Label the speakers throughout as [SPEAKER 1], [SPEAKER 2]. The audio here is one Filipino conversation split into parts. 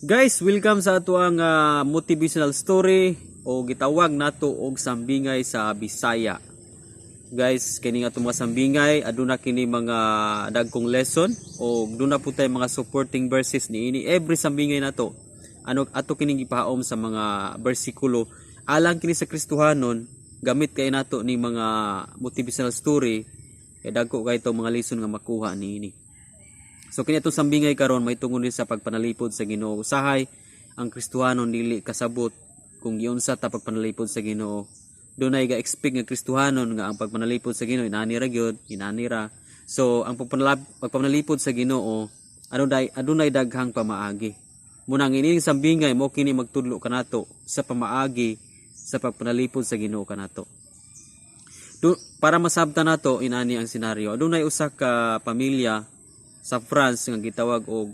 [SPEAKER 1] Guys, welcome sa ato ang motivational story o gitawag nato og sambingay sa Bisaya. Guys, kini nga mga sambingay aduna kini mga dagkong lesson o duna po tay mga supporting verses niini every sambingay nato. Ano ato kini gipahaom sa mga bersikulo alang kini sa Kristohanon gamit kay nato ni mga motivational story kay dagko kay to mga lesson nga makuha niini. So kini atong sambingay karon may tungod sa pagpanalipod sa Ginoo. Usahay ang Kristohanon dili kasabot kung giunsa ta pagpanalipod sa Ginoo. Dunay ga-expect nga Kristohanon nga ang pagpanalipod sa Ginoo inanira gyud, inanira. So ang pagpanalipod sa Ginoo adunay daghang pamaagi. Munang ining sambingay mo kini magtudlo kanato sa pamaagi sa pagpanalipod sa Ginoo kanato. Para masabtan nato inani ang senaryo. Adunay usa ka pamilya sa France nga gitawag og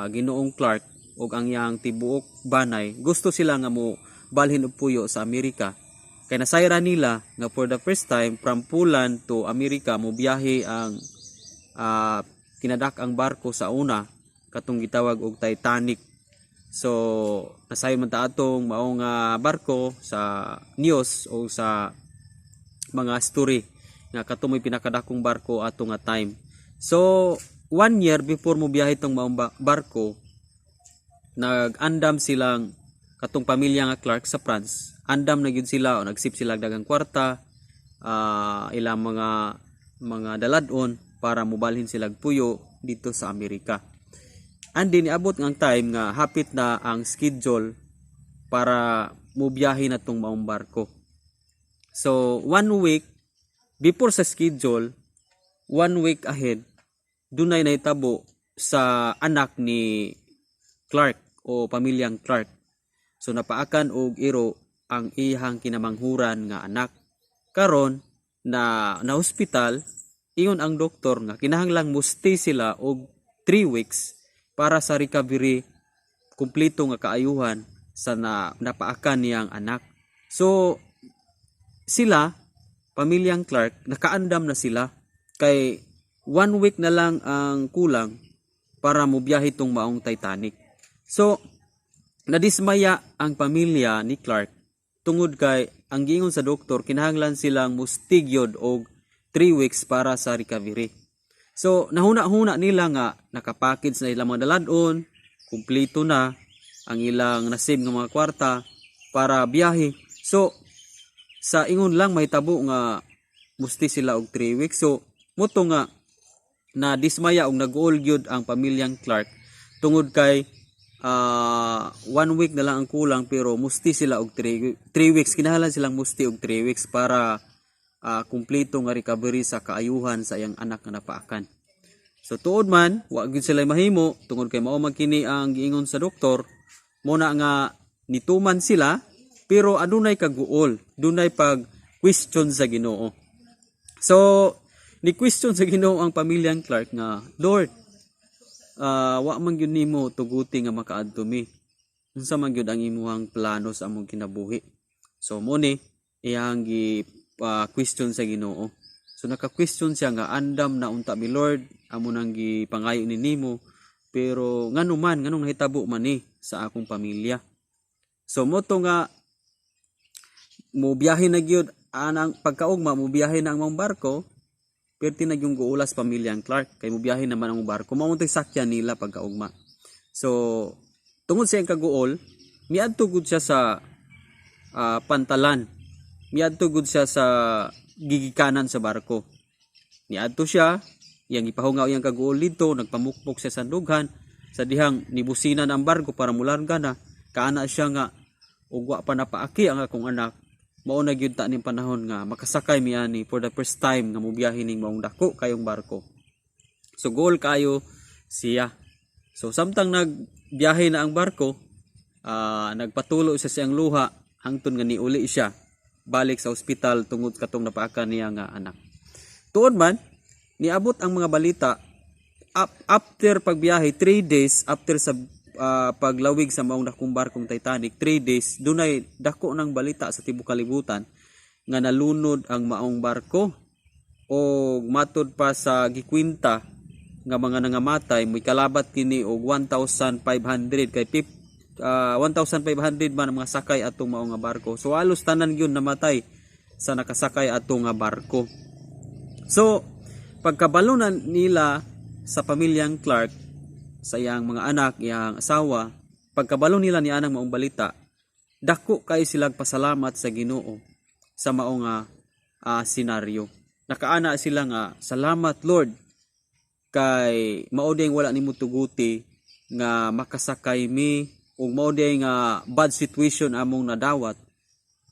[SPEAKER 1] Ginoong Clark og ang iyang tibuok banay gusto sila nga mo balhin og puyo sa Amerika kay nasayra nila nga for the first time from Poland to Amerika mo biyahe ang kinadak-ang barko sa una katong gitawag og Titanic. So nasayon man ta atong maong barko sa news o sa mga story nga katong may pinakadakong barko ato nga time. So 1 year before mo biyahe tong maong barko, nag-andam silang katong pamilya nga Clark sa France. Andam na gyud sila o nagsip sila dagang kwarta, ilang mga daladon para mobalhin sila puyo dito sa Amerika. And din niabot ng time nga hapit na ang schedule para mo biyahe na tong maong barko. So 1 week before sa schedule, 1 week ahead dunay nahitabo sa anak ni Clark o pamilyang Clark. So napaakan og iro ang iyang kinamanghuran nga anak. Karon na hospital, ingon ang doktor nga kinahanglang mo stay sila og 3 weeks para sa recovery kumpleto nga kaayuhan sa napaakan niyang anak. So sila, pamilyang Clark, nakaandam na sila kay 1 week na lang ang kulang para mo biyahe tong maong Titanic. So, nadismaya ang pamilya ni Clark tungod kay ang giingon sa doktor kinahanglan silang mustigyod og 3 weeks para sa recovery. So, nahuna-huna nila nga nakapackage na ilang mga daladon, kumpleto na ang ilang nasib nga mga kwarta para biyahe. So, sa ingon lang mahitabo nga musti sila og 3 weeks. So, moto nga na dismaya og nag-all gyud ang pamilyang Clark tungod kay 1 week na lang ang kulang pero musti sila og 3 weeks kinahanglan silang musti og 3 weeks para kumpleto nga recovery sa kaayuhan sa iyang anak nga napaakan. So tuod man wa gyud sila mahimo tungod kay mao man kini ang giingon sa doktor mo na nga nituman sila pero adunay kaguol, dunay pag question sa Ginoo. So ni question sa Ginoo ang pamilyang Clark nga, Lord, wa man gyud nimo tuguti nga makaadto mi. Unsa man gyud ang imong plano sa among kinabuhi? So mo ni iyang question sa Ginoo. So naka-question siya nga andam na unta mi Lord, amo nang gipangayo ni nimo, pero nganong nahitabo man ni sa akong pamilya. So mo to nga mo biyahe na gyud anang pagkaugma mo biyahe na ang mong barko. Perti na yung guulas pamilyang Clark kay mubiyahe naman ang barko mauntay sakyan nila pagkaugma. So tungod sa iyang kaguol miadto gud siya sa pantalan, miadto gud siya sa gigikanan sa barko. Miadto siya iyang ipahungaw iyang kaguol dito, nagpamukpok siya sa dughan sa dihang nibusinan ang barko para mularga na kaana siya nga ug wa pa napaaki ang akong anak. Mao na gyud ta ning panahon nga makasakay mi ani for the first time nga mobiyahe ning maong dako kayong barko. So goal kayo siya. So samtang nagbiyahe na ang barko, nagpatulo siya siyang luha hangtod nga niuli siya balik sa ospital tungod katong napaakan niya nga anak. Tuod man niabot ang mga balita after pagbiyahe 3 days after sa paglawig sa maong dakong barkong Titanic, 3 days, dunay dako ng balita sa tibuok kalibutan nga nalunod ang maong barko o matod pa sa gikwinta nga mga nangamatay may kalabat kini og 1,500 kay 1,500 man ang mga sakay atong mao nga barko. So halos tanan gyud namatay sa nakasakay atong nga barko. So pagkabalo na nila sa pamilyang Clark, sa iyang mga anak, iyang asawa, pagkabalo nila ni anang maong balita, dako kay silang pasalamat sa Ginoo sa maong senaryo. Nakaana sila nga, salamat Lord kay mao ding wala nimo tuguti nga makasakay mi ug mao ding bad situation among nadawat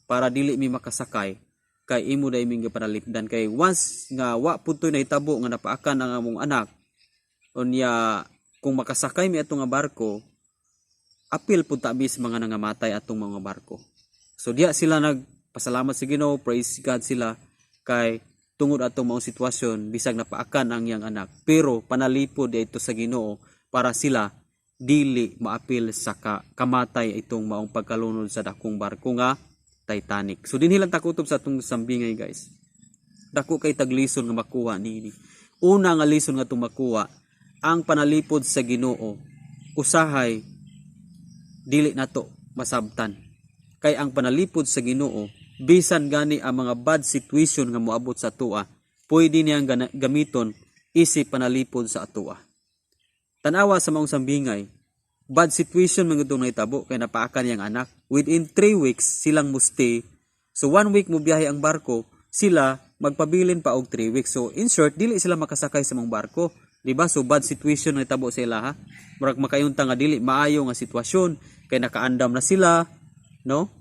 [SPEAKER 1] para dili mi makasakay kay imo day ming gipanalipdan kay once nga wa pud toy nahitabo nga napaakan ang among anak unya kung makasakay mi atong nga barko apil pud ta bis mga nangamatay atong mga barko. So diya sila nagpasalamat sa Ginoo, praise God sila kay tungod atong mga sitwasyon bisag napaakan ang iyang anak pero panalipod ito sa Ginoo para sila dili maapil sa kamatay itong maong pagkalunod sa dakong barko nga Titanic. So dinhi lang takutob sa atong sambingay guys. Dako kay taglison nga makuha niini. Una nga lison nga itong makuha ang panalipod sa Ginoo usahay dili nato masabtan. Kay ang panalipod sa Ginoo bisan gani ang mga bad situation nga moabot sa atua, pwede niyang gamiton isip panalipod sa atua. Tanawa sa maong sambingay, bad situation man gudtong nahitabo kay napaakan niyang anak. Within 3 weeks silang musti. So 1 week mo biyahe ang barko, sila magpabilin pa og 3 weeks. So in short, dili sila makasakay sa mong barko. Diba? So bad situation nahitabo sa ila ha. Murag makayunta nga dili maayo nga sitwasyon kay nakaandam na sila, no?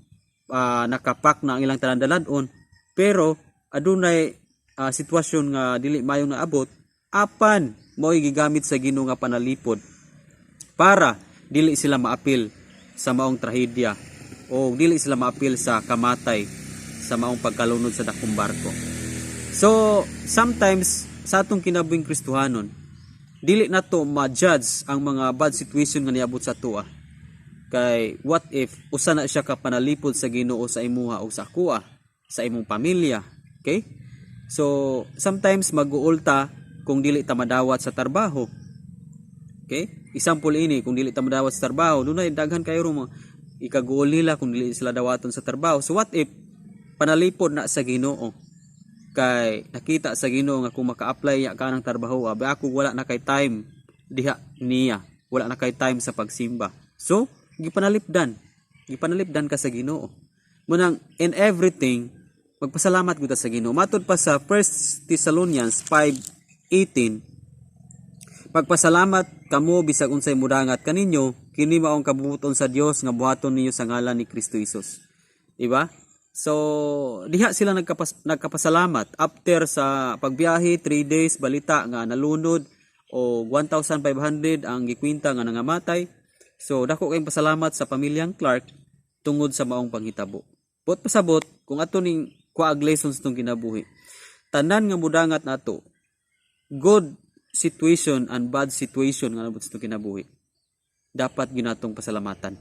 [SPEAKER 1] Nakapak na ang ilang tanan-daladon pero adunay sitwasyon nga dili mayong naabot apan mao'y gigamit sa Ginoo nga panalipod para dili sila maapil sa maong trahedya o dili sila maapil sa kamatay sa maong pagkalunod sa dakong barko. So sometimes sa atong kinabuhing Kristohanon dili nato ma-judge ang mga bad situation nga niabot sa tuwa. Kay what if usa na siya ka panalipod sa Ginoo sa imuha o sa kuha sa imong pamilya, okay? So sometimes mag-uulta kung dili ta madawat sa trabaho, okay? Example ini kung dili ta madawat sa trabaho dunay daghan kayo mo ikaguol nila kung dili sila dawaton sa trabaho. So what if panalipod na sa Ginoo kay nakita sa Ginoo nga kung maka-apply ya ka ng trabaho abi ako wala na kay time diha niya, wala na kay time sa pagsimba. So gipanalipdan ka sa Ginoo. Munang in everything magpasalamat gud sa Ginoo. Matud pa sa 1 Thessalonians 5:18, pagpasalamat kamo bisag unsay mudangat kaninyo, kini maong kabubuton sa Dios nga buhaton ninyo sa ngalan ni Kristo Jesus. Diba? So diha sila nagkapasalamat after sa pagbiyahe 3 days balita nga nalunod o 1,500 ang gikwinta nga nangamatay. So dako kayong pasalamat sa pamilyang Clark tungod sa maong panghitabo. But pasabot kung ato ning kuag lessons tong kinabuhi. Tanan nga mudangat nato. Good situation and bad situation nga nabot sa kinabuhi. Dapat ginatong pasalamatan.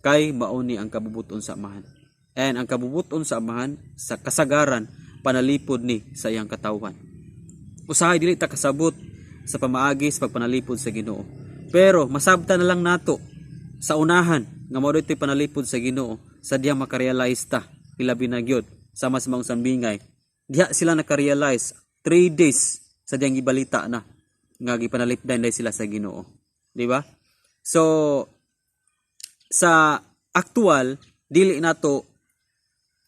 [SPEAKER 1] Kay mao ni ang kabubuton sa amahan. And ang kabubuton sa amahan sa kasagaran panalipod ni sa iyang katawhan. Usahay dili ta kasabot sa pamaagi sa pagpanalipod sa Ginoo. Pero masabtan na lang nato sa unahan nga mao ditoy panalipod sa Ginoo sadya makarealize ta ilabi na gyud sama sa mga sambingay. Diha sila nakarealize 3 days sadyang gibalita na nga gipanalipdan dai sila sa Ginoo. Di ba? So sa aktual dili nato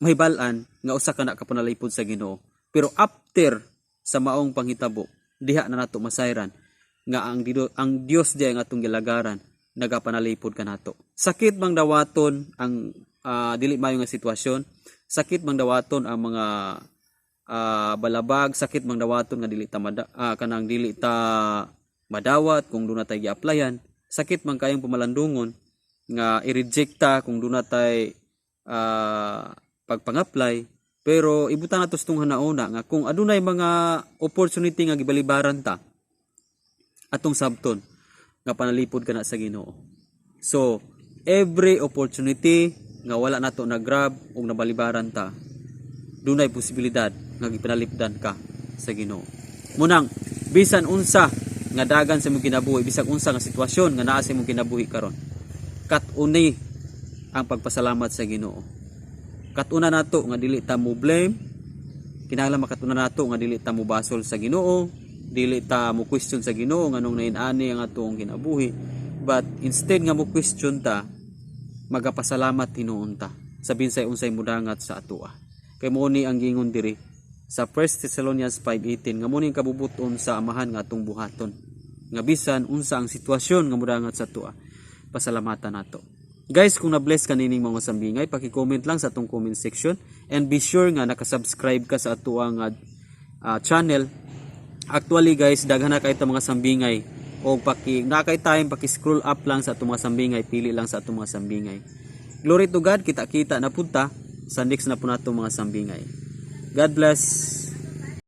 [SPEAKER 1] mahibal-an nga usa ka na kapanalipod sa Ginoo. Pero after sa maong panghitabo diha na nato masayran nga ang Dios diay nga atong gilagaran nagapanalipod kanato. Sakit bang dawaton ang dili mayo nga sitwasyon, sakit bang dawaton ang mga balabag, sakit bang dawaton nga dili ta kanang dili ta madawat kung duna tay gi-applyan, sakit man kayong pumalandungon nga i-reject ta kung duna tay pagpang-apply. Pero ibutan nato sa hanauna nga kung adunay mga opportunity nga gibalibaran ta atong sabton nga panalipod kana sa Ginoo. So every opportunity nga wala nato na grab ug nabalibaran ta dunay posibilidad nga gipanalipdan ka sa Ginoo. Munang bisan unsa nga dagan sa imong kinabuhi, bisag unsa nga sitwasyon nga naa sa imong kinabuhi karon, kat-uni ang pagpasalamat sa Ginoo. Kat-una nato nga dili ta mo blame, kinahanglan makatuna nato nga dili ta mo basol sa Ginoo, dili ta mo question sa Ginoo nganong nain-ani ang atong kinabuhi, but instead nga mo question ta, magapasalamat hinuon ta. Sabin say unsay mudangat sa atoa. Kay mo ni ang gingon diri sa 1 Thessalonians 5:18 nga mo ni kabubuton sa amahan nga atong buhaton. Nga bisan unsa ang sitwasyon nga mudangat sa atoa, pasalamatan nato. Guys, kung na-bless ka nining mga sambingay, paki-comment lang sa atong comment section and be sure nga nakasubscribe ka sa atuang channel. Actually guys, daghan na kay ta mga sambingay o nakay time paki-scroll up lang sa atong mga sambingay, pili lang sa atong mga sambingay. Glory to God, kita-kita na punta sa next na po nato mga sambingay. God bless.